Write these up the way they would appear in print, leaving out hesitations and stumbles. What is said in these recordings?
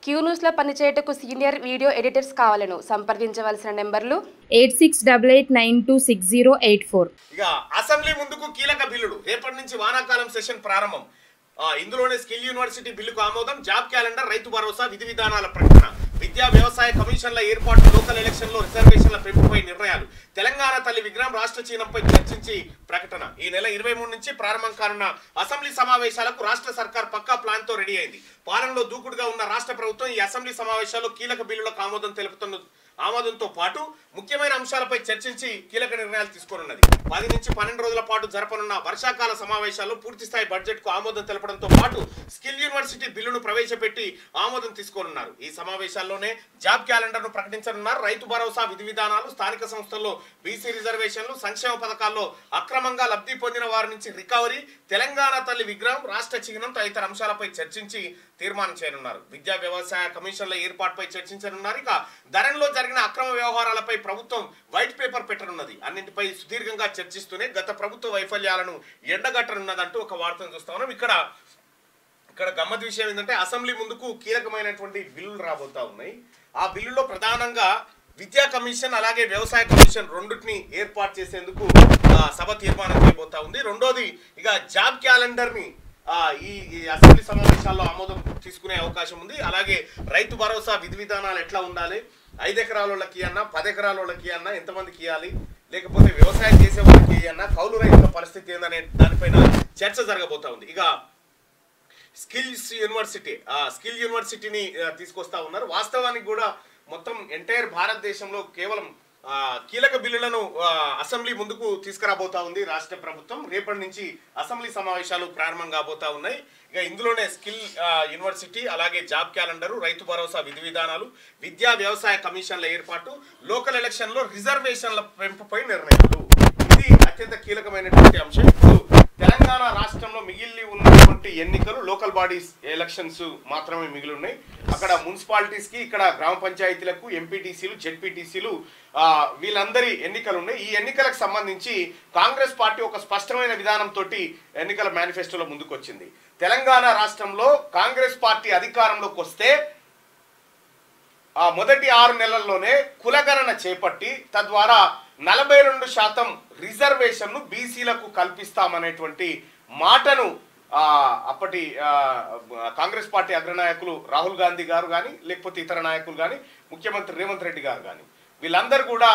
Queue న్యూస్లో పనిచేయటకు senior video editors కావాలను సంప్రదించవలసిన నెంబర్లు 8688926084. ఇక అసెంబ్లీ ముందుకు కీలక బిల్లులు. రేపటి నుంచి వానాకాలం సెషన్ ప్రారంభం. ఇందులోనే స్కిల్ యూనివర్సిటీ బిల్లుకు ఆమోదం, జాబ్ క్యాలెండర్, రైతు భరోసా, విధి విధానాల ప్రకటన, విద్యా వ్యవసాయ కమిషన్ల ఏర్పాటు, లోకల్ ఎలక్షన్లో రిజర్వేషన్ల పెంపుపై నిర్ణయాలు, తెలంగాణ తల్లి విగ్రహం రాష్ట్ర చిహ్నంపై చర్చించి ప్రకటన. ఈ నెల 23 నుంచి ప్రారంభం కానున్న అసెంబ్లీ సమావేశాలకు రాష్ట్ర సర్కార్ పక్కా ప్లాన్ తో రెడీ అయింది. పాలనలో దూకుడుగా ఉన్న రాష్ట్ర ప్రభుత్వం ఈ అసెంబ్లీ సమావేశాల్లో కీలక బిల్లులకు ఆమోదంతో పాటు ముఖ్యమైన అంశాలపై చర్చించి కీలక నిర్ణయాలు తీసుకోనున్నది. 10 నుంచి 12 రోజుల పాటు జరపనున్న వర్షాకాల సమావేశాల్లో పూర్తిస్థాయి బడ్జెట్ కు ఆమోదం తెలపడంతో పాటు స్కిల్ యూనివర్సిటీ బిల్లును ప్రవేశపెట్టి ఆమోదం తీసుకోనున్నారు. ఈ సమావేశాల్లోనే జాబ్ క్యాలెండర్ ను ప్రకటించనున్నారు. రైతు భరోసా, విధి విధానాలు, స్థానిక సంస్థల్లో బీసీ రిజర్వేషన్లు, సంక్షేమ పథకాల్లో అక్రమంగా లబ్ధి పొందిన వారి నుంచి రికవరీ, తెలంగాణ తల్లి విగ్రహం, రాష్ట్ర చిహ్నం తదితర అంశాలపై చర్చించి తీర్మానం చేయనున్నారు. విద్యా వ్యవసాయ కమిషన్ల ఏర్పాటుపై చర్చించనున్నారు. ఇక ధరణిలో జరిగిన అక్రమ వ్యవహారాలపై ప్రభుత్వం వైట్ పేపర్ పెట్టనున్నది. అన్నింటిపై సుదీర్ఘంగా చర్చిస్తూనే గత ప్రభుత్వ వైఫల్యాలను ఎండగట్టనున్నదంటూ ఒక వార్తను చూస్తా ఉన్నాం. ఇక్కడ గమ్మత్ విషయం ఏంటంటే అసెంబ్లీ ముందుకు కీలకమైనటువంటి బిల్లులు రాబోతా ఉన్నాయి. ఆ బిల్లులో ప్రధానంగా విద్యా కమిషన్ అలాగే వ్యవసాయ కమిషన్ రెండింటిని ఏర్పాటు చేసేందుకు సభ తీర్మానం చేయబోతా ఉంది. రెండోది ఇక జాబ్ క్యాలెండర్ ని ఈ అసెంబ్లీ సమావేశాల్లో ఆమోదం తీసుకునే అవకాశం ఉంది. అలాగే రైతు భరోసా, విధి విధానాలు ఎట్లా ఉండాలి, 5 ఎకరాల వాళ్ళకి అన్నా 10 ఎకరాల వాళ్ళకి అన్నా ఎంతమందికి ఇవ్వాలి, లేకపోతే వ్యవసాయం చేసే వాళ్ళకి అన్నా కౌలు రైతుల పరిస్థితి ఏందనే దానిపైన చర్చ జరగబోతా ఉంది. ఇక స్కిల్ యూనివర్సిటీని తీసుకొస్తా ఉన్నారు. వాస్తవానికి కూడా మొత్తం ఎంటైర్ భారతదేశంలో కేవలం కీలక బిల్లులను అసెంబ్లీ ముందుకు తీసుకురాబోతా ఉంది రాష్ట్ర ప్రభుత్వం. రేపటి నుంచి అసెంబ్లీ సమావేశాలు ప్రారంభం కాబోతా ఉన్నాయి. ఇక ఇందులోనే స్కిల్ యూనివర్సిటీ, అలాగే జాబ్ క్యాలెండరు, రైతు భరోసా, విధి విధానాలు, విద్యా వ్యవసాయ కమిషన్ల ఏర్పాటు, లోకల్ ఎలక్షన్లో రిజర్వేషన్ల పెంపుపై నిర్ణయాలు, ఇది అత్యంత కీలకమైనటువంటి అంశం. ఇప్పుడు తెలంగాణ రాష్ట్రంలో మిగిలి ఉన్నటువంటి ఎన్నికలు లోకల్ బాడీస్ ఎలక్షన్స్ మాత్రమే మిగిలి ఉన్నాయి. అక్కడ మున్సిపాలిటీస్ కి, ఇక్కడ గ్రామ పంచాయతీలకు, ఎంపీటీసీలు, జెడ్పీటీసీలు వీళ్ళందరి ఎన్నికలు ఉన్నాయి. ఈ ఎన్నికలకు సంబంధించి కాంగ్రెస్ పార్టీ ఒక స్పష్టమైన విధానంతో ఎన్నికల మేనిఫెస్టోలో ముందుకు వచ్చింది. తెలంగాణ రాష్ట్రంలో కాంగ్రెస్ పార్టీ అధికారంలోకి వస్తే మొదటి 6 నెలల్లోనే కులగణన చేపట్టి తద్వారా 42% రిజర్వేషన్ను బీసీలకు కల్పిస్తామనేటువంటి మాటను అప్పటి కాంగ్రెస్ పార్టీ అగ్రనాయకులు రాహుల్ గాంధీ గారు కానీ, లేకపోతే ఇతర నాయకులు కానీ, ముఖ్యమంత్రి రేవంత్ రెడ్డి గారు కానీ వీళ్ళందరూ కూడా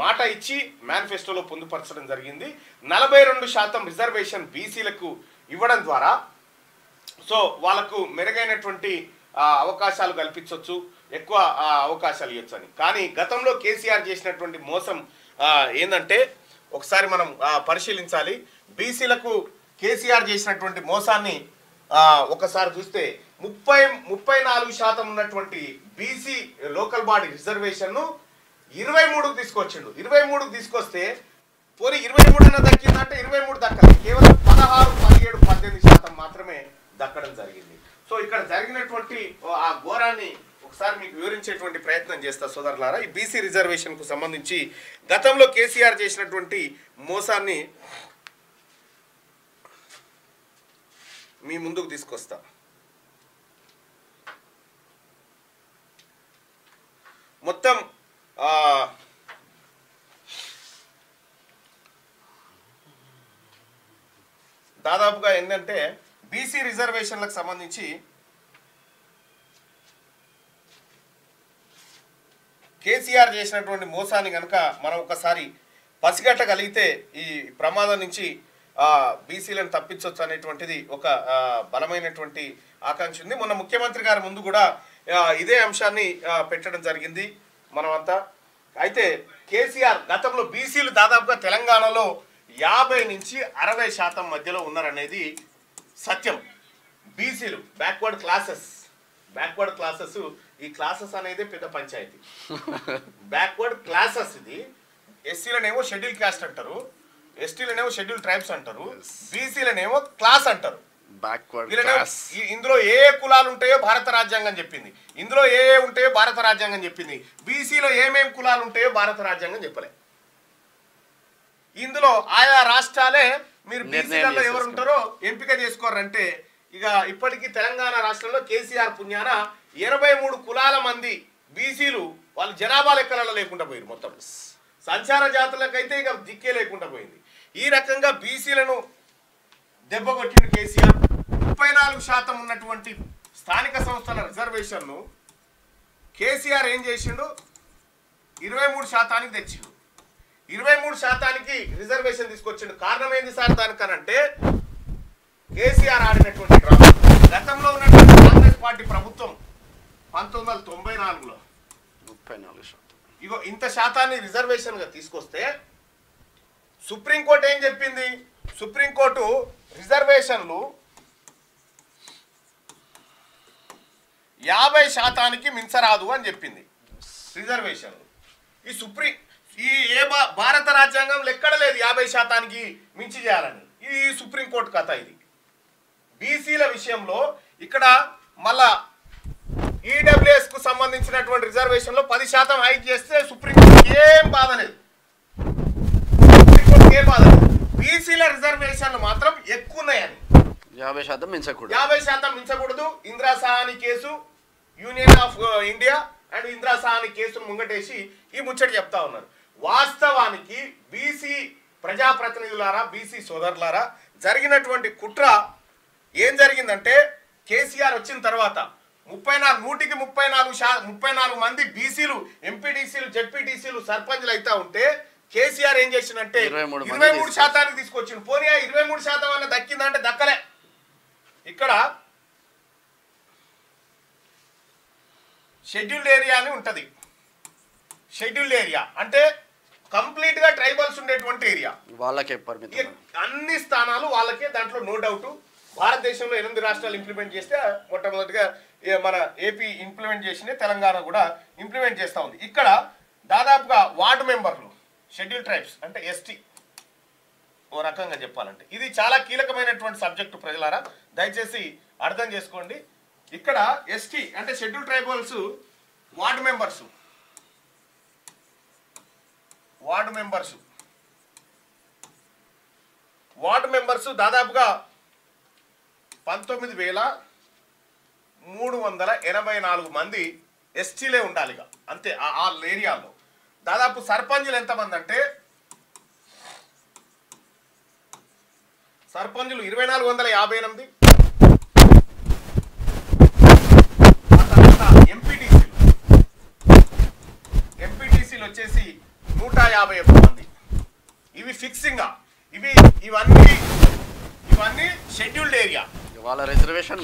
మాట ఇచ్చి మేనిఫెస్టోలో పొందుపరచడం జరిగింది. 42% రిజర్వేషన్ బీసీలకు ఇవ్వడం ద్వారా సో వాళ్ళకు మెరుగైనటువంటి అవకాశాలు కల్పించవచ్చు, ఎక్కువ అవకాశాలు ఇవ్వచ్చు అని. కానీ గతంలో కేసీఆర్ చేసినటువంటి మోసం ఏంటంటే ఒకసారి మనం పరిశీలించాలి. బీసీలకు కేసీఆర్ చేసినటువంటి మోసాన్ని ఒకసారి చూస్తే 34% ఉన్నటువంటి బీసీ లోకల్ బాడీ రిజర్వేషన్ను 23కు తీసుకొచ్చిండు. 23కు తీసుకొస్తే పోనీ 23 అన్న దక్కిందంటే 23 దక్కలేదు, కేవలం 16, 17, 18% మాత్రమే దక్కడం జరిగింది. సో ఇక్కడ జరిగినటువంటి ఆ ఘోరాన్ని ఒకసారి మీకు వివరించేటువంటి ప్రయత్నం చేస్తా సోదరులారా. ఈ బీసీ రిజర్వేషన్ కు సంబంధించి గతంలో కేసీఆర్ చేసినటువంటి మోసాన్ని మీ ముందుకు తీసుకొస్తా. మొత్తం దాదాపుగా ఏంటంటే బీసీ రిజర్వేషన్లకు సంబంధించి కేసీఆర్ చేసినటువంటి మోసాన్ని కనుక మనం ఒకసారి పసిగట్టగలిగితే ఈ ప్రమాదం నుంచి బీసీలను తప్పించవచ్చు అనేటువంటిది ఒక బలమైనటువంటి ఆకాంక్ష ఉంది. మొన్న ముఖ్యమంత్రి గారి ముందు కూడా ఇదే అంశాన్ని పెట్టడం జరిగింది మనమంతా. అయితే కేసీఆర్ గతంలో బీసీలు దాదాపుగా తెలంగాణలో 50 నుంచి 60% మధ్యలో ఉన్నారనేది సత్యం. బీసీలు బ్యాక్వర్డ్ క్లాసెస్ ఈ క్లాసెస్ అనేది పెద్ద పంచాయతీ. బ్యాక్వర్డ్ క్లాసెస్ ఇది. ఎస్సీలనేమో షెడ్యూల్ క్యాస్ట్ అంటారు, ఎస్టీలనేమో షెడ్యూల్ ట్రైబ్స్ అంటారు, బీసీలనేమో క్లాస్ అంటారు. ఇందులో ఏ కులాలు ఉంటాయో భారత రాజ్యాంగం చెప్పింది, ఇందులో ఏ ఉంటాయో భారత రాజ్యాంగం చెప్పింది. బీసీలో ఏమేం కులాలు ఉంటాయో భారత రాజ్యాంగం చెప్పలే. ఇందులో ఆయా రాష్ట్రాలే మీరు బీసీలలో ఎవరు ఉంటారో ఎంపిక చేసుకోరంటే ఇక ఇప్పటికీ తెలంగాణ రాష్ట్రంలో కేసీఆర్ పుణ్యాన 23 కులాల మంది బీసీలు వాళ్ళు జనాభా లెక్కలలో లేకుండా పోయారు. మొత్తం సంచార జాతులకైతే ఇక దిక్కే లేకుండా పోయింది. ఈ రకంగా బీసీలను దెబ్బ కొట్టిన కేసీఆర్ 34% ఉన్నటువంటి స్థానిక సంస్థల రిజర్వేషన్ను కేసీఆర్ ఏం చేసిండు, 23% తెచ్చిండు. 23% రిజర్వేషన్ తీసుకొచ్చిండు. కారణం ఏంది సార్ దానికనంటే కేసీఆర్ ఆడినటువంటి డ్రామా. గతంలో ఉన్నటువంటి కాంగ్రెస్ పార్టీ ప్రభుత్వం 1994లో 34%. ఇగో ఇంత శాతాన్ని రిజర్వేషన్ గా తీసుకొస్తే సుప్రీంకోర్టు ఏం చెప్పింది, సుప్రీంకోర్టు రిజర్వేషన్లు 50% మించరాదు అని చెప్పింది. రిజర్వేషన్లు ఈ భారత రాజ్యాంగంలో ఎక్కడ లేదు 50% మించి చేయాలని. ఇది సుప్రీంకోర్టు కథ. ఇది బీసీల విషయంలో ఇక్కడ మళ్ళా ఈడబ్ల్యూఎస్ కు సంబంధించినటువంటి రిజర్వేషన్ లో 10% హైక్ చేస్తే సుప్రీంకోర్టు ఏం బాధ లేదు. సుప్రీంకోర్టు ఏం బాధ లేదు. బీసీల రిజర్వేషన్లు మాత్రం ఎక్కువ ఉన్నాయని 50% మించకూడదు. 50% మించకూడదు. Indira Sahni case, union of India and Indira Sahni కేసును ముంగటేసి ఈ ముచ్చట చెప్తా ఉన్నారు. వాస్తవానికి బీసీ ప్రజాప్రతినిధులారా, బీసీ సోదరులారా, జరిగినటువంటి కుట్ర ఏం జరిగిందంటే కేసీఆర్ వచ్చిన తర్వాత 34 మంది బీసీలు ఎంపీటీసీలు జెడ్పీటీసీలు సర్పంచ్లు అయితే ఉంటే కేసీఆర్ ఏం చేసిందంటే 23% తీసుకొచ్చిండు. పోనీ 23% అన్న దక్కిందంటే దక్కలే. ఇక్కడ షెడ్యూల్డ్ ఏరియా అని ఉంటది. షెడ్యూల్డ్ ఏరియా అంటే కంప్లీట్ గా ట్రైబల్స్ ఉండేటువంటి ఏరియా, వాళ్ళకే పరిమితం. అన్ని స్థానాలు వాళ్ళకే. దాంట్లో నో డౌట్ భారతదేశంలో 8 రాష్ట్రాలు ఇంప్లిమెంట్ చేస్తే మొట్టమొదటిగా మన ఏపీ ఇంప్లిమెంట్ చేసింది, తెలంగాణ కూడా ఇంప్లిమెంట్ చేస్తూ ఉంది. ఇక్కడ దాదాపుగా వార్డు మెంబర్లు షెడ్యూల్ ట్రైబ్స్ అంటే ఎస్టీ, ఓ రకంగా చెప్పాలంటే ఇది చాలా కీలకమైనటువంటి సబ్జెక్టు. ప్రజలారా దయచేసి అర్థం చేసుకోండి. ఇక్కడ ఎస్టీ అంటే షెడ్యూల్ ట్రైబల్స్ వార్డు మెంబర్స్ దాదాపుగా 19,384 మంది ఎస్టీలే ఉండాలి అంతే. ఆ ఏరియాలో దాదాపు సర్పంచులు ఎంతమంది అంటే సర్పంచులు 2,458. ఎంపీటీసీలు వచ్చేసి 151 మంది. ఇవి ఫిక్సింగ్. ఇవన్నీ షెడ్యూల్డ్ ఏరియా, వాళ్ళ రిజర్వేషన్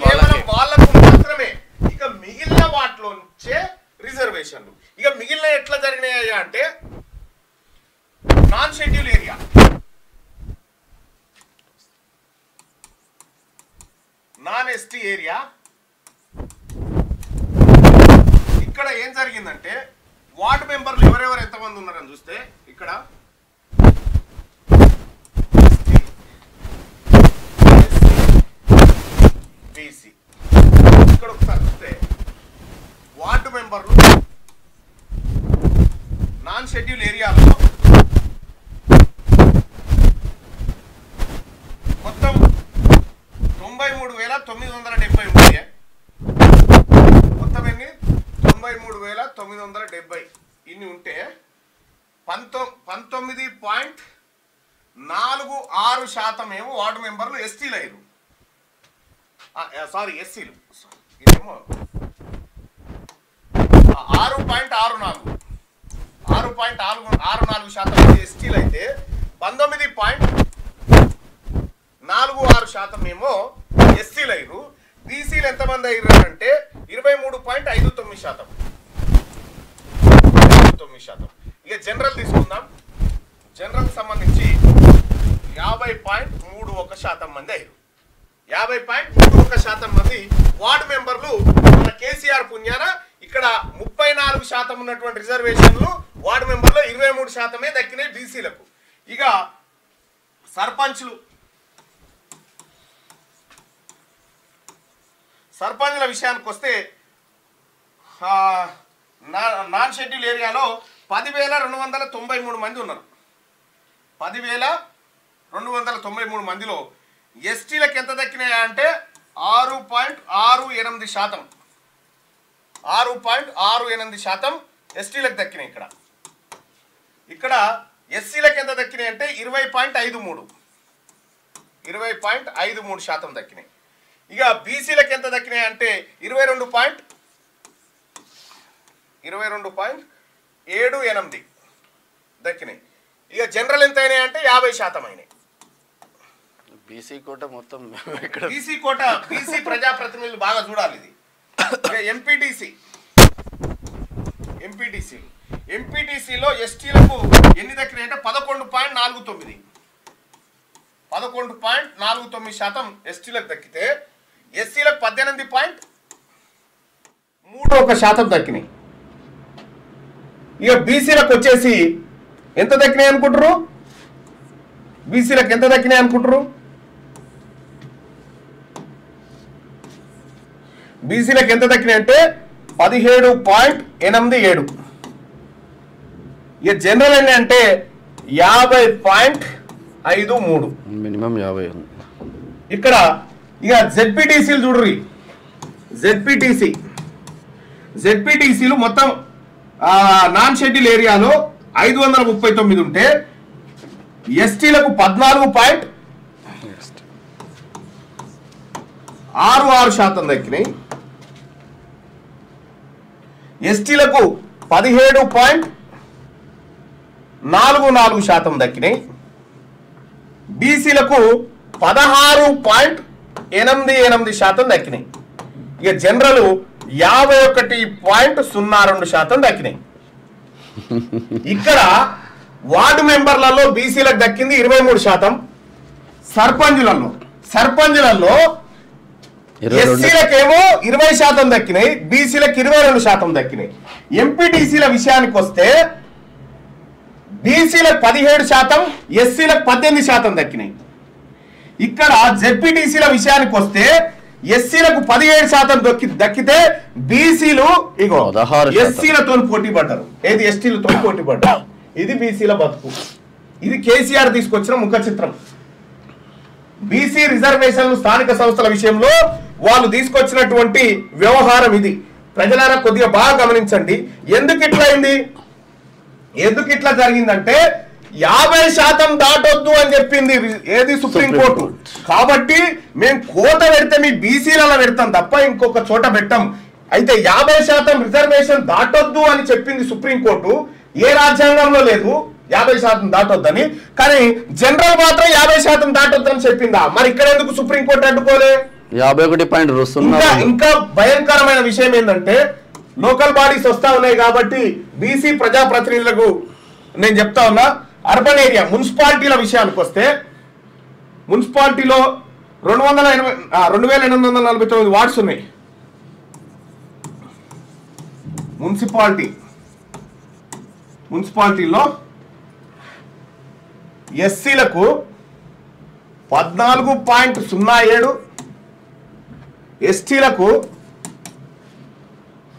వాళ్ళకు మాత్రమే. ఇక మిగిలిన వాటిలో నుంచే రిజర్వేషన్లు. ఇక మిగిలిన ఎట్లా జరిగినాయి అంటే non schedule area, non ST area. ఇక్కడ ఏం జరిగిందంటే వార్డు మెంబర్లు ఎవరెవరు ఎంతమంది ఉన్నారని చూస్తే ఇక్కడ బీసీ. ఇక్కడ ఒకసారి చూస్తే వార్డు మెంబర్లు నాన్ షెడ్యూల్ ఏరియాలో మొత్తం 93,970 ఉంటాయి. మొత్తం ఎన్ని 93,970 ఇన్ని ఉంటే 19.46% ఏమో వార్డు మెంబర్లు ఎస్టీలు అయ్యారు. సారీ ఎస్సీలు. ఇదేమో 6.64% ఎస్టీలు అయితే 19.46% ఏమో ఎస్సీలు అయ్యారు. బీసీలు ఎంతమంది అయ్యారు అంటే 23.59%. ఇక జనరల్ తీసుకుందాం. జనరల్ సంబంధించి 50.31% మంది అయ్యారు. 50.31% మంది వార్డు మెంబర్లు మన కేసీఆర్ పుణ్యాన ఇక్కడ 34% ఉన్నటువంటి రిజర్వేషన్లు వార్డు మెంబర్లో 23% దక్కినాయి బీసీలకు. ఇక సర్పంచ్ల విషయానికి వస్తే నాన్ షెడ్యూల్ ఏరియాలో 10,293 మంది ఉన్నారు. 10,293 మందిలో ఎస్టీలకు ఎంత దక్కినాయా అంటే 6.68%. 6.68% ఎస్టీలకు దక్కినాయి. ఇక్కడ ఎస్సీలకు ఎంత దక్కినాయి అంటే 20.53% దక్కినాయి. ఇక బీసీలకు ఎంత దక్కినాయి అంటే 22.78 దక్కినాయి. ఇక జనరల్ ఎంత అయినాయి అంటే 50% అయినాయి. బీసీ కోట మొత్తం బీసీ ప్రజాప్రతినిధులు బాగా చూడాలి ఇది. ఎంపీటీసీలో ఎస్టీలకు ఎన్ని దక్కినాయి అంటే 11.49% ఎస్టీలకు దక్కితే ఎస్సీలకు 18.31% దక్కినాయి. ఇక బీసీలకు వచ్చేసి ఎంత దక్కినాయి అనుకుంటారు? బీసీలకు ఎంత దక్కినాయి అనుకుంటారు? బీసీలకు ఎంత దక్కినాయి అంటే 17.87. ఇక జనరల్ ఎన్ని అంటే 50.53. మినిమం 50 ఉంది ఇక్కడ. ఇక జెడ్పీటీసీలు చూడ్రి. జెడ్పీటీసీలు మొత్తం నాన్ షెడ్యూల్ ఏరియాలో 539 ఉంటే ఎస్టీలకు 14.66% దక్కినాయి. ఎస్టీలకు 17.44% దక్కినాయి. బీసీలకు 16.88% దక్కినాయి. ఇక జనరల్ 51.02% దక్కినాయి. ఇక్కడ వార్డు మెంబర్లలో బీసీలకు దక్కింది 23%. సర్పంచులలో ఎస్సీలకేమో 20% దక్కినాయి, బీసీలకు 22% దక్కినాయి. ఎంపీటీసీల విషయానికి వస్తే బీసీలకు 17%, ఎస్సీలకు 18% దక్కినాయి. ఇక్కడ జెడ్పీటీసీల విషయానికి వస్తే ఎస్సీలకు 17% దక్కితే బీసీలు ఇగో ఎస్సీలతో పోటీ పడ్డారు. ఏది ఎస్టీలతో పోటీ పడ్డారు. ఇది బీసీల బతుకు. ఇది కేసీఆర్ తీసుకొచ్చిన ముఖ చిత్రం. బీసీ రిజర్వేషన్లు స్థానిక సంస్థల విషయంలో వాళ్ళు తీసుకొచ్చినటువంటి వ్యవహారం ఇది. ప్రజలారా కొద్దిగా బాగా గమనించండి. ఎందుకు ఇట్లా జరిగిందంటే 50% దాటొద్దు అని చెప్పింది ఏది సుప్రీంకోర్టు. కాబట్టి మేము కోట పెడితే మీ బీసీలలో పెడతాం తప్ప ఇంకొక చోట పెట్టాం. అయితే 50% రిజర్వేషన్ దాటొద్దు అని చెప్పింది సుప్రీంకోర్టు. ఏ రాజ్యాంగంలో లేదు 50% దాటొద్దని. కానీ జనరల్ మాత్రం 50% దాటొద్దని చెప్పిందా? మరి ఇక్కడ ఎందుకు సుప్రీంకోర్టు అడ్డుకోలే? 51.0. ఇంకా భయంకరమైన విషయం ఏంటంటే లోకల్ బాడీస్ వస్తా ఉన్నాయి కాబట్టి బీసీ ప్రజాప్రతినిధులకు నేను చెప్తా ఉన్నా. అర్బన్ ఏరియా మున్సిపాలిటీల విషయానికి వస్తే మున్సిపాలిటీలో 2849 వార్డ్స్ ఉన్నాయి. మున్సిపాలిటీలో ఎస్సీలకు 14.07, ఎస్టీలకు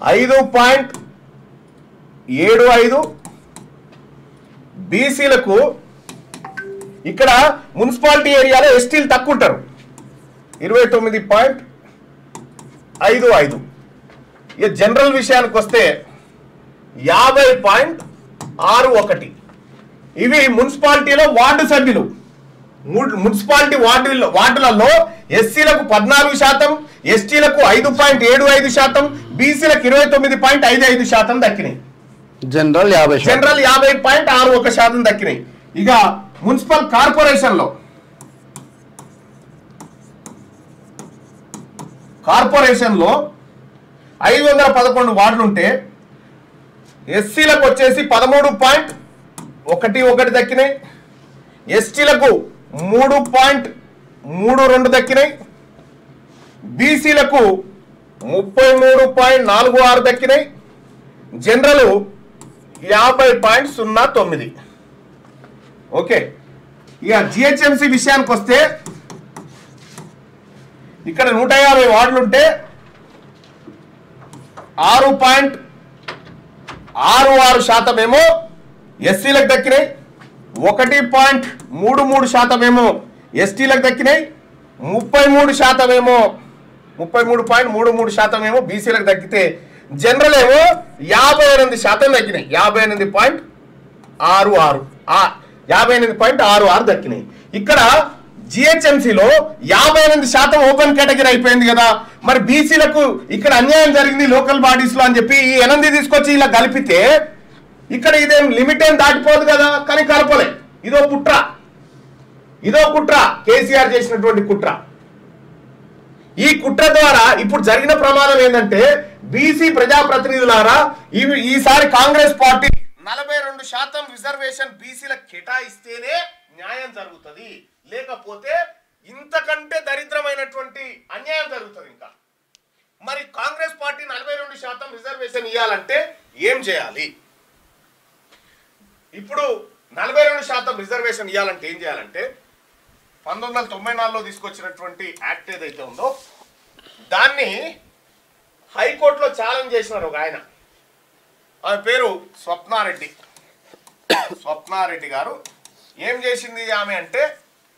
5.75, బీసీలకు ఇక్కడ మున్సిపాలిటీ ఏరియాలో ఎస్టీలు తక్కువ ఉంటారు 29.55. ఇక జనరల్ విషయానికి వస్తే 50.61. ఇవి మున్సిపాలిటీలో వార్డు సభ్యులు. మున్సిపాలిటీ వార్డులలో ఎస్సీలకు 14%, ఎస్టీలకు 5.75%, బీసీలకు 29.55% దక్కినాయి. జనరల్ 50.61% దక్కినాయి. ఇక మున్సిపల్ కార్పొరేషన్లో 511 వార్డులు ఉంటే ఎస్సీలకు వచ్చేసి 13.11 దక్కినాయి, ఎస్టీలకు 3.32 దక్కినాయి, బీసీలకు 33.46 దక్కినాయి, జనరల్ 50.09. ఓకే. ఇక జిహెచ్ఎంసీ విషయానికి వస్తే ఇక్కడ 150 వార్డులు ఉంటే 6.66% ఏమో ఎస్సీలకు దక్కినాయి, 1.33% ఏమో ఎస్టీలకు దక్కినాయి, 33% ఏమో 33.33% ఏమో బీసీలకు దక్కితే జనరల్ ఏమో 58% దక్కినాయి. 58.66 58.66 దక్కినాయి. ఇక్కడ జిహెచ్ఎంసీలో 58% ఓపెన్ కేటగిరీ అయిపోయింది కదా. మరి బీసీలకు ఇక్కడ అన్యాయం జరిగింది లోకల్ బాడీస్ లో అని చెప్పి ఈ 8 తీసుకొచ్చి ఇలా కలిపితే ఇక్కడ ఇదేం లిమిట్ ఏం దాటిపోదు కదా. కానీ కలపలే. ఇదో కుట్ర కేసీఆర్ చేసినటువంటి కుట్ర. ఈ కుట్ర ద్వారా ఇప్పుడు జరిగిన ప్రమాదం ఏంటంటే బీసీ ప్రజాప్రతినిధులారా ఈసారి కాంగ్రెస్ పార్టీ 42% రిజర్వేషన్ బీసీలకు కేటాయిస్తేనే న్యాయం జరుగుతుంది. లేకపోతే ఇంతకంటే దరిద్రమైనటువంటి అన్యాయం జరుగుతుంది. ఇంకా మరి కాంగ్రెస్ పార్టీ 42% రిజర్వేషన్ ఇవ్వాలంటే ఏం చేయాలి? ఇప్పుడు 42% రిజర్వేషన్ ఇవ్వాలంటే ఏం చేయాలంటే 1994లో తీసుకొచ్చినటువంటి యాక్ట్ ఏదైతే ఉందో దాన్ని హైకోర్టులో ఛాలెంజ్ చేసినారు ఒక ఆయన. ఆమె పేరు స్వప్నారెడ్డి గారు. ఏం చేసింది ఆమె అంటే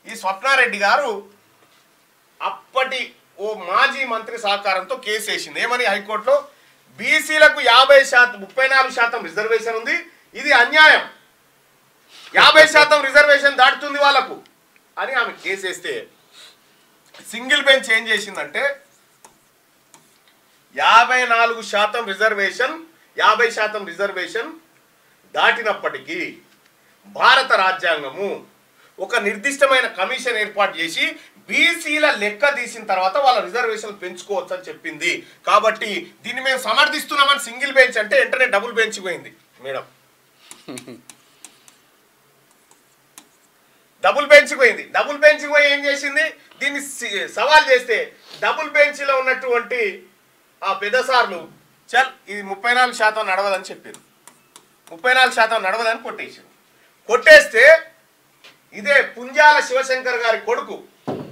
ఈ స్వప్నారెడ్డి గారు అప్పటి ఓ మాజీ మంత్రి సహకారంతో కేసు వేసింది. ఏమని హైకోర్టులో బీసీలకు 34% రిజర్వేషన్ ఉంది, ఇది అన్యాయం, 50% రిజర్వేషన్ దాటుతుంది వాళ్ళకు అని ఆమె కేసు వేస్తే సింగిల్ బెంచ్ ఏం చేసిందంటే 54% రిజర్వేషన్ 50% రిజర్వేషన్ దాటినప్పటికీ భారత రాజ్యాంగము ఒక నిర్దిష్టమైన కమిషన్ ఏర్పాటు చేసి బీసీల లెక్క తీసిన తర్వాత వాళ్ళ రిజర్వేషన్ పెంచుకోవచ్చు అని చెప్పింది. కాబట్టి దీన్ని మేము సమర్థిస్తున్నామని సింగిల్ బెంచ్ అంటే వెంటనే డబుల్ బెంచ్ పోయింది మేడం. డబుల్ బెంచ్ పోయి ఏం చేసింది? దీన్ని సవాల్ చేస్తే డబుల్ బెంచ్లో ఉన్నటువంటి ఆ పెద్దసార్లు ఇది 34% నడవదని చెప్పారు. 34% నడవదని కొట్టేస్తే ఇదే పుంజాల శివశంకర్ గారి కొడుకు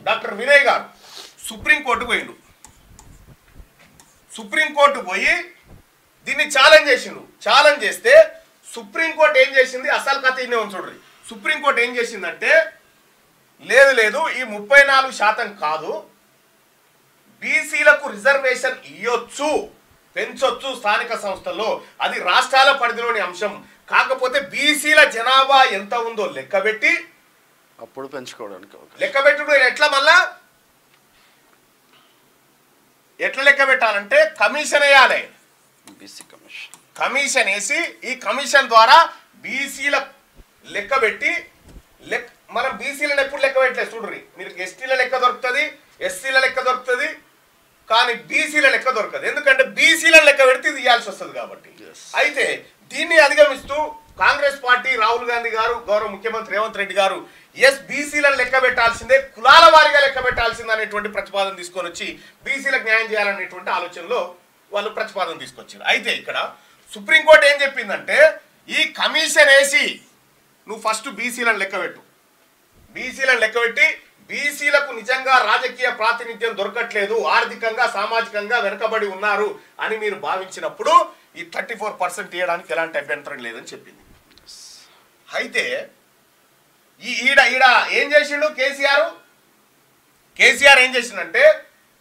డాక్టర్ వినయ్ గారు సుప్రీంకోర్టుకు పోయిండు. సుప్రీంకోర్టు పోయి దీన్ని ఛాలెంజ్ చేస్తే సుప్రీంకోర్టు ఏం చేసింది? అసలు కథ ఇన్నే చూడండి. సుప్రీంకోర్టు ఏం చేసిందంటే లేదు ఈ 34% కాదు, బీసీలకు రిజర్వేషన్ ఇవ్వచ్చు, పెంచొచ్చు స్థానిక సంస్థల్లో, అది రాష్ట్రాల పరిధిలోని అంశం. కాకపోతే బీసీల జనాభా ఎంత ఉందో లెక్కబెట్టి అప్పుడు పెంచుకోవడానికి లెక్కబెట్టుడు ఎట్లా లెక్క పెట్టాలంటే కమిషన్ వేయాలి. బీసీ కమిషన్ వేసి ఈ కమిషన్ ద్వారా బీసీల లెక్కబెట్టి మనం బీసీలను ఎప్పుడు లెక్క పెట్టలేదు చూడండి. మీరు ఎస్టీల లెక్క దొరుకుతుంది, ఎస్సీల లెక్క దొరుకుతుంది, కానీ బీసీల లెక్క దొరకదు. ఎందుకంటే బీసీలను లెక్క పెడితే ఇది ఇవ్వాల్సి వస్తుంది కాబట్టి. అయితే దీన్ని అధిగమిస్తూ కాంగ్రెస్ పార్టీ రాహుల్ గాంధీ గారు, గౌరవ ముఖ్యమంత్రి రేవంత్ రెడ్డి గారు బీసీలను లెక్క పెట్టాల్సిందే, కులాల వారీగా లెక్క పెట్టాల్సిందే అనేటువంటి ప్రతిపాదన తీసుకొని వచ్చి బీసీలకు న్యాయం చేయాలనేటువంటి ఆలోచనలో వాళ్ళు ప్రతిపాదన తీసుకొచ్చారు. అయితే ఇక్కడ సుప్రీంకోర్టు ఏం చెప్పిందంటే ఈ కమిషన్ వేసి నువ్వు ఫస్ట్ బీసీలను లెక్కబెట్టు, బీసీలను లెక్కబెట్టి బీసీలకు నిజంగా రాజకీయ ప్రాతినిధ్యం దొరకట్లేదు, ఆర్థికంగా సామాజికంగా వెనుకబడి ఉన్నారు అని మీరు భావించినప్పుడు ఈ 34% ఇవ్వడానికి ఎలాంటి అభ్యంతరం లేదని చెప్పింది. అయితే ఈడ ఏం చేసిండు కేసీఆర్ ఏం చేసిండంటే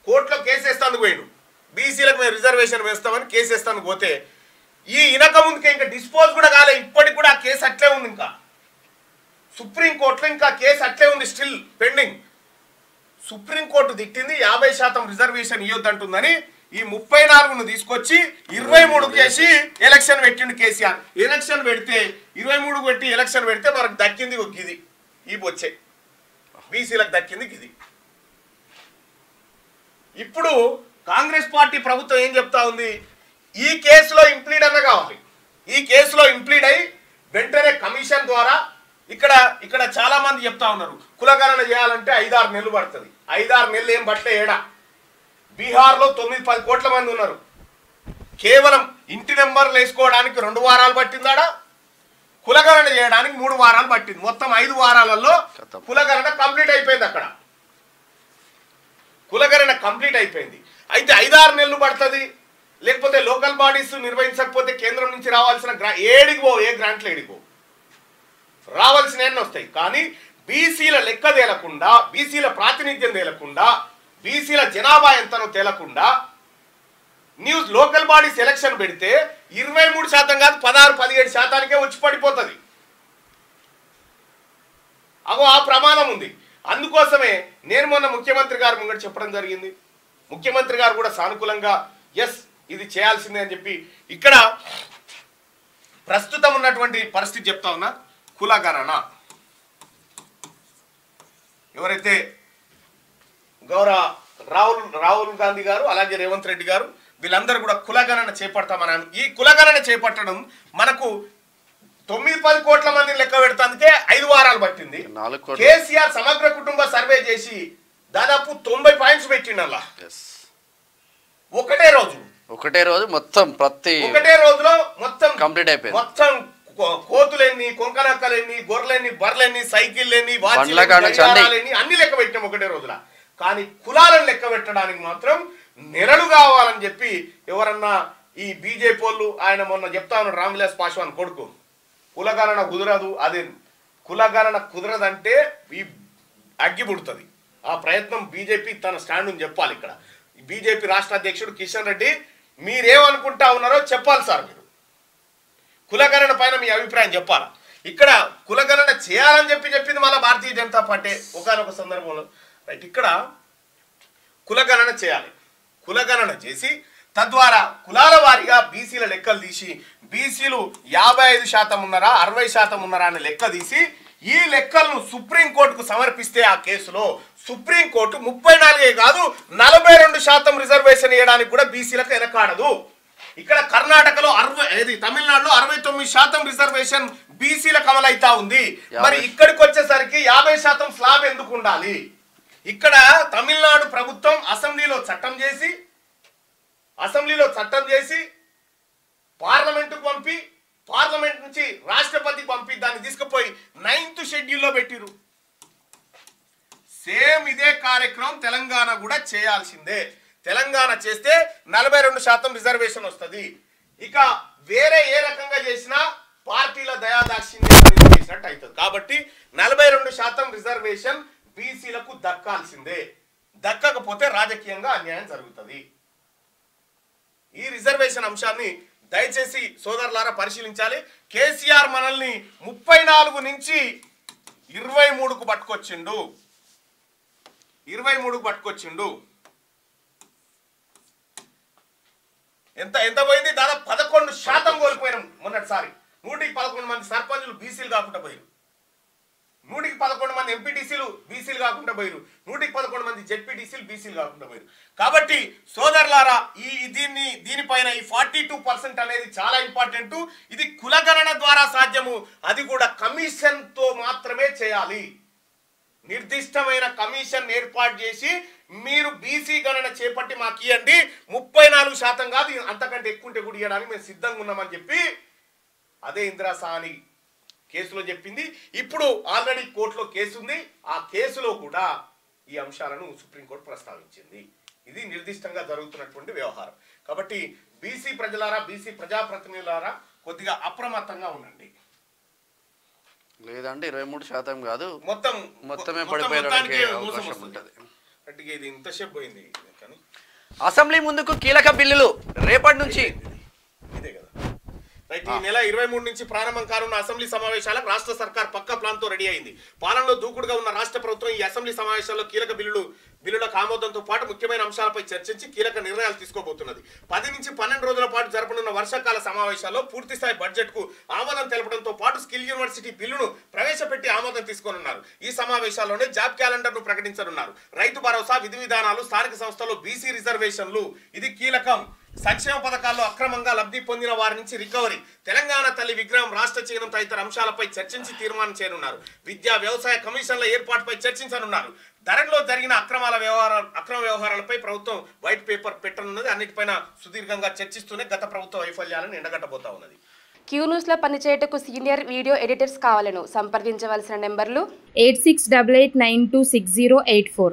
కోర్టులో కేసు వేస్తానికి పోయిండు. బీసీలకు మేము రిజర్వేషన్ వేస్తామని కేసు వేస్తానికి పోతే ఈ ఇనక ముందుకే ఇంకా డిస్పోజ్ కూడా కాలే, ఇప్పటికి కూడా ఆ కేసు అట్లే ఉంది. ఇంకా సుప్రీంకోర్టులో ఇంకా కేసు అట్లే ఉంది, స్టిల్ పెండింగ్. సుప్రీంకోర్టు తిట్టింది 50% రిజర్వేషన్ ఇవ్వద్దంటుందని ఈ 34ను తీసుకొచ్చి 23 చేసి ఎలక్షన్ పెట్టిండు కేసీఆర్. ఎలక్షన్ పెడితే 23 పెట్టి ఎలక్షన్ పెడితే మనకు దక్కింది గిది, ఈ వచ్చే బీసీలకు దక్కింది గిది. ఇప్పుడు కాంగ్రెస్ పార్టీ ప్రభుత్వం ఏం చెప్తా ఉంది? ఈ కేసులో ఇంప్లీడ్ అన్న కావాలి, ఈ కేసులో ఇంప్లీడ్ అయి వెంటనే కమిషన్ ద్వారా ఇక్కడ చాలా మంది చెప్తా ఉన్నారు కులగణన చేయాలంటే 5-6 నెలలు పడుతుంది. 5-6 నెలలు ఏం పట్లే ఏడా. బీహార్లో 9-10 కోట్ల మంది ఉన్నారు. కేవలం ఇంటి నెంబర్లు వేసుకోవడానికి 2 వారాలు పట్టిందాడా, కులగణన చేయడానికి 3 వారాలు పట్టింది. మొత్తం 5 వారాలలో కులగణన కంప్లీట్ అయిపోయింది. అక్కడ కులగణన కంప్లీట్ అయిపోయింది. అయితే 5-6 నెలలు పడుతుంది. లేకపోతే లోకల్ బాడీస్ నిర్వహించకపోతే కేంద్రం నుంచి రావాల్సిన ఏ గ్రాంట్లు ఏడిగో రావాల్సిన ఎన్ని వస్తాయి. కానీ బీసీల లెక్క తేలకుండా, బీసీల ప్రాతినిధ్యం తేలకుండా బీసీల జనాభా ఎంతనో తేలకుండా నీవు లోకల్ బాడీ సెలక్షన్ పెడితే 23% కాదు 16-17%కే వచ్చి పడిపోతుంది. అగో ఆ ప్రమాదం ఉంది. అందుకోసమే నేను మొన్న ముఖ్యమంత్రి గారు ముంగట చెప్పడం జరిగింది. ముఖ్యమంత్రి గారు కూడా సానుకూలంగా ఎస్ ఇది చేయాల్సిందే అని చెప్పి ఇక్కడ ప్రస్తుతం ఉన్నటువంటి పరిస్థితి చెప్తా ఉన్నా. కులగణన ఎవరైతే గౌరవ రాహుల్ గాంధీ గారు అలాగే రేవంత్ రెడ్డి గారు వీళ్ళందరూ కూడా కులగణన చేపడతామని, ఈ కులగణన చేపట్టడం మనకు 9-10 కోట్ల మందిని లెక్క పెడతానికే 5 వారాలు పట్టింది. కేసీఆర్ సమగ్ర కుటుంబ సర్వే చేసి దాదాపు 90 పాయింట్స్ పెట్టిండల్లా. ఒకటే రోజు మొత్తం ఒకటే రోజులో మొత్తం కంప్లీట్ అయిపోయింది. మొత్తం కోతులెన్ని, కొంకనక్కలెన్ని, గొర్రెలెన్ని, బర్రెలెన్ని, సైకిళ్ళెన్ని, వాచ్లెన్ని అన్ని లెక్క పెట్టాం ఒకటే రోజుల. కానీ కులాలను లెక్క పెట్టడానికి మాత్రం నెలలు కావాలని చెప్పి ఎవరన్నా ఈ బీజేపీ వాళ్ళు ఆయన మొన్న చెప్తా ఉన్నాడు రామ్విలాస్ పాశ్వాన్ కొడుకు కులగణన కుదరదు, అది కులగణన కుదరదంటే ఈ అగ్గి పుడుతుంది. ఆ ప్రయత్నం బీజేపీ తన స్టాండ్ చెప్పాలి. ఇక్కడ బీజేపీ రాష్ట్ర అధ్యక్షుడు కిషన్ రెడ్డి మీరేమనుకుంటా ఉన్నారో చెప్పాలి సార్. మీరు కులగణన పైన మీ అభిప్రాయం చెప్పాలి. ఇక్కడ కులగణన చేయాలని చెప్పింది మళ్ళీ భారతీయ జనతా పార్టీ ఒకనొక సందర్భంలో రైట్. ఇక్కడ కులగణన చేయాలి. కులగణన చేసి తద్వారా కులాల వారీగా బీసీల లెక్కలు తీసి బీసీలు 55% ఉన్నారా 60% ఉన్నారా అని లెక్క తీసి ఈ లెక్కలను సుప్రీంకోర్టుకు సమర్పిస్తే ఆ కేసులో సుప్రీంకోర్టు 34 కాదు 42% రిజర్వేషన్ ఇవ్వడానికి కూడా బీసీలకు వెనకాడదు. ఇక్కడ కర్ణాటకలో తమిళనాడులో 69% రిజర్వేషన్ బీసీలకు అమలైతా ఉంది. మరి ఇక్కడికి వచ్చేసరికి 50% స్లాబ్ ఎందుకు ఉండాలి? ఇక్కడ తమిళనాడు ప్రభుత్వం అసెంబ్లీలో చట్టం చేసి పార్లమెంటుకు పంపి పార్లమెంట్ నుంచి రాష్ట్రపతికి పంపి దాన్ని తీసుకుపోయి 9th షెడ్యూల్లో పెట్టిరు. సేమ్ ఇదే కార్యక్రమం తెలంగాణ కూడా చేయాల్సిందే. తెలంగాణ చేస్తే 42% రిజర్వేషన్ వస్తుంది. ఇక వేరే ఏ రకంగా చేసినా పార్టీల దయాదాక్షిణ్యం చేసినట్టు అవుతుంది. కాబట్టి 42% రిజర్వేషన్ బీసీలకు దక్కాల్సిందే. దక్కకపోతే రాజకీయంగా అన్యాయం జరుగుతుంది. ఈ రిజర్వేషన్ అంశాన్ని దయచేసి సోదరులారా పరిశీలించాలి. కేసీఆర్ మనల్ని 34 నుంచి 23కు పట్టుకొచ్చిండు. 23కు పట్టుకొచ్చిండు. ఎంత పోయింది? దాదాపు 11% కోల్పోయినాం మొన్నటిసారి. 111 మంది సర్పంచులు బీసీలు కాకుండా పోయారు. 111 మంది ఎంపీటీసీలు బీసీలు కాకుండా పోయారు. 111 మంది జెడ్పీటీసీలు బీసీలు కాకుండా పోయారు. కాబట్టి సోదరులారా దీనిపైన ఈ 42% అనేది చాలా ఇంపార్టెంట్. ఇది కులగణన ద్వారా సాధ్యము. అది కూడా కమిషన్ తో మాత్రమే చేయాలి. నిర్దిష్టమైన కమిషన్ ఏర్పాటు చేసి మీరు బీసీ గణన చేపట్టి మాకు ఇవ్వండి, 34% కాదు అంతకంటే ఎక్కువ ఉంటే కూడా ఇవ్వడానికి మేము సిద్ధంగా ఉన్నామని చెప్పి అదే ఇందిరా సాహని కేసులో చెప్పింది. ఇప్పుడు ఆల్రెడీ కోర్టులో కేసు ఉంది. ఆ కేసులో కూడా ఈ అంశాలను సుప్రీంకోర్టు ప్రస్తావించింది. ఇది నిర్దిష్టంగా జరుగుతున్నటువంటి వ్యవహారం. కాబట్టి బీసీ ప్రజలారా, బీసీ ప్రజాప్రతినిధులారా కొద్దిగా అప్రమత్తంగా ఉండండి. లేదంటే 23% కాదు మొత్తమే పడిపోయడానికి అవకాశం ఉంటుంది. అంటే ఇది ఇంతసేపు పోయింది. కానీ అసెంబ్లీ ముందుకు కీలక బిల్లులు రేపటి నుంచి ఇదే కదా రైట్. ఈ నెల 23 నుంచి ప్రారంభం కానున్న అసెంబ్లీ సమావేశాలకు రాష్ట్ర సర్కార్ పక్కా ప్లాన్ తో రెడీ అయింది. పాలనలో దూకుడుగా ఉన్న రాష్ట్ర ప్రభుత్వం ఈ అసెంబ్లీ సమావేశాల్లో కీలక బిల్లులకు ఆమోదంతో పాటు ముఖ్యమైన అంశాలపై చర్చించి కీలక నిర్ణయాలు తీసుకోబోతున్నది. 10 నుంచి 12 రోజుల పాటు జరపనున్న వర్షాకాల సమావేశాల్లో పూర్తిస్థాయి బడ్జెట్ కు ఆమోదం తెలపడంతో పాటు స్కిల్ యూనివర్సిటీ బిల్లును ప్రవేశపెట్టి ఆమోదం తీసుకోనున్నారు. ఈ సమావేశాల్లోనే జాబ్ క్యాలెండర్ ను ప్రకటించనున్నారు. రైతు భరోసా, విధి విధానాలు, స్థానిక సంస్థల్లో బీసీ రిజర్వేషన్లు ఇది కీలకం. సంక్షేమ పథకాల్లో అక్రమంగా లబ్ధి పొందిన వారి నుంచి రికవరీ, తెలంగాణ తల్లి విగ్రహం, రాష్ట్ర చిహ్నం తదితర అంశాలపై చర్చించి తీర్మానం చేయనున్నారు. విద్యా వ్యవసాయ కమిషన్ల ఏర్పాటుపై చర్చించనున్నారు. ధరలో జరిగిన అక్రమ వ్యవహారాలపై ప్రభుత్వం వైట్ పేపర్ పెట్టనున్నది. అన్నిటిపైన సుదీర్ఘంగా చర్చిస్తూనే గత ప్రభుత్వ వైఫల్యాలను ఎండగట్టబోతా ఉన్నది. క్యూ న్యూస్ లో పనిచేయటకు సీనియర్ వీడియో ఎడిటర్స్ కావాలను సంప్రదించవలసిన నెంబర్లు 8688926084.